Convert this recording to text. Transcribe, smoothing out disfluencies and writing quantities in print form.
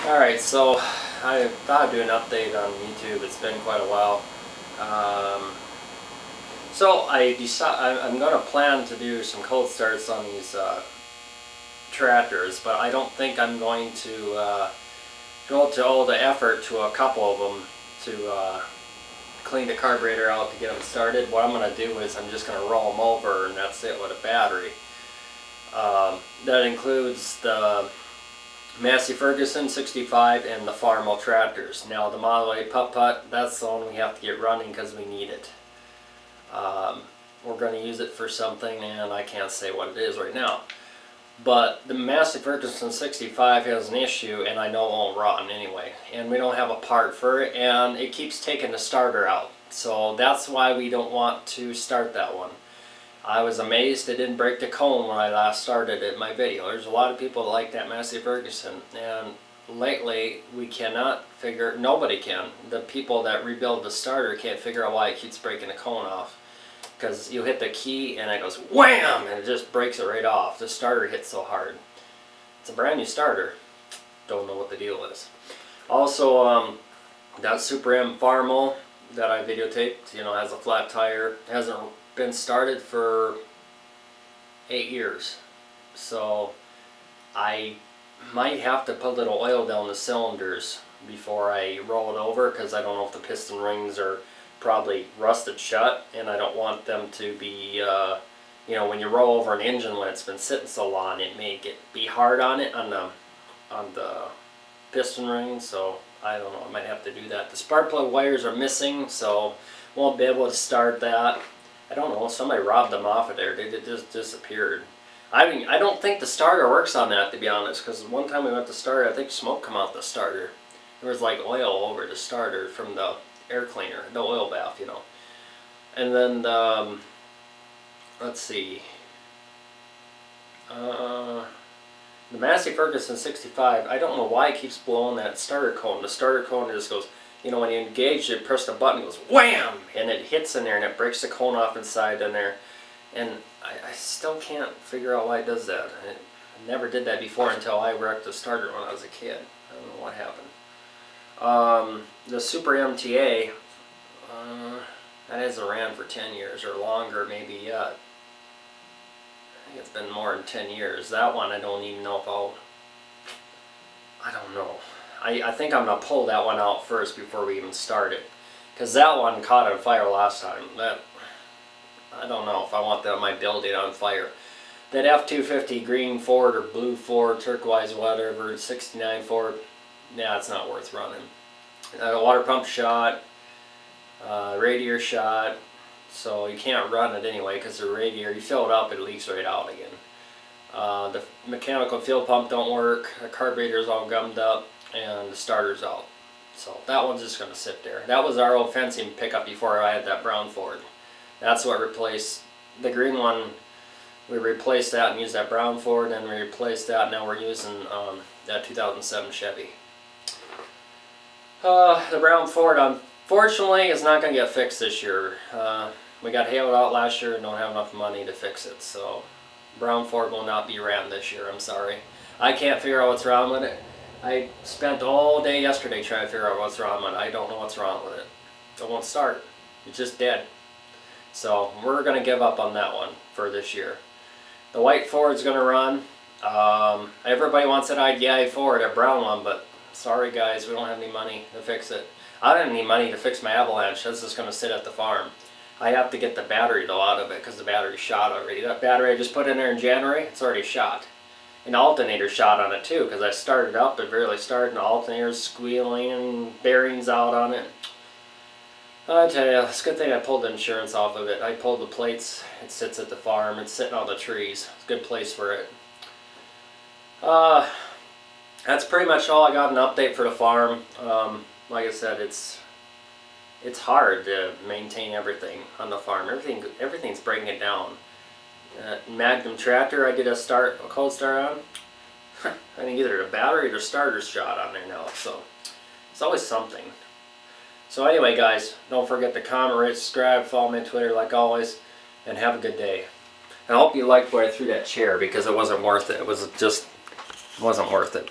Alright, so I thought I'd do an update on YouTube. It's been quite a while. So I'm going to plan to do some cold starts on these tractors, but I don't think I'm going to go to all the effort to a couple of them to clean the carburetor out to get them started. What I'm going to do is I'm just going to roll them over, and that's it with a battery. That includes the Massey Ferguson 65 and the Farmall tractors. Now the Model A Putt-Putt, that's the one we have to get running because we need it. We're going to use it for something, and I can't say what it is right now. But the Massey Ferguson 65 has an issue, and I know it won't run anyway. And we don't have a part for it, and it keeps taking the starter out. So that's why we don't want to start that one. I was amazed it didn't break the cone when I last started it in my video. There's a lot of people that like that Massey Ferguson, and lately we cannot figure, nobody can. The people that rebuild the starter can't figure out why it keeps breaking the cone off. Because you hit the key and it goes wham, and it just breaks it right off. The starter hits so hard. It's a brand new starter. Don't know what the deal is. Also, that Super M Farmall that I videotaped, has a flat tire. Hasn't been started for 8 years. So I might have to put a little oil down the cylinders before I roll it over, because I don't know if the piston rings are probably rusted shut, and I don't want them to be when you roll over an engine when it's been sitting so long, it may be hard on it on the piston ring. So I don't know, I might have to do that. The spark plug wires are missing, so won't be able to start that. I don't know, somebody robbed them off of there. They just disappeared. I mean, I don't think the starter works on that, to be honest, because one time we went to start, I think smoke come out the starter. There was like oil over the starter from the air cleaner, the oil bath, And then, let's see, the Massey Ferguson 65, I don't know why it keeps blowing that starter cone. The starter cone just goes, when you engage it, press the button, it goes wham, and it hits in there and it breaks the cone off inside in there. And I still can't figure out why it does that. I never did that before until I wrecked the starter when I was a kid. I don't know what happened. The Super MTA, that hasn't ran for 10 years or longer, maybe yet. I think it's been more than 10 years. That one I don't even know if I don't know. I think I'm going to pull that one out first before we even start it. Because that one caught on fire last time. I don't know if I want my building on fire. That F-250 green Ford or blue Ford, turquoise, whatever, 69 Ford, yeah, it's not worth running. The water pump shot, radiator shot, so you can't run it anyway because the radiator, you fill it up, it leaks right out again. The mechanical fuel pump don't work, the carburetor's all gummed up, and the starter's out. So that one's just going to sit there. That was our old fencing pickup before I had that brown Ford. That's what replaced the green one. We replaced that and used that brown Ford, and we replaced that. Now we're using that 2007 Chevy. The brown Ford, unfortunately, is not going to get fixed this year. We got hailed out last year and don't have enough money to fix it. So brown Ford will not be ran this year. I'm sorry. I can't figure out what's wrong with it. I spent all day yesterday trying to figure out what's wrong with it. I don't know what's wrong with it. It won't start. It's just dead. So we're going to give up on that one for this year. The white Ford's going to run. Everybody wants that IDI Ford, a brown one, but sorry guys, we don't have any money to fix it. I don't have any money to fix my Avalanche. That's just going to sit at the farm. I have to get the battery though out of it because the battery's shot already. That battery I just put in there in January, it's already shot. An alternator shot on it too, because I started up, it barely started, and the alternator's squealing and bearings out on it. I tell you, it's a good thing I pulled the insurance off of it. I pulled the plates, it sits at the farm, it's sitting on the trees. It's a good place for it. That's pretty much all I got an update for the farm. Like I said, it's hard to maintain everything on the farm. Everything's breaking it down. Magnum tractor I did a cold start on. I think either the battery or the starter's shot on there now, so it's always something. So anyway guys, don't forget to comment, rate, subscribe, follow me on Twitter like always, and have a good day. I hope you liked where I threw that chair, because it wasn't worth it. It wasn't worth it.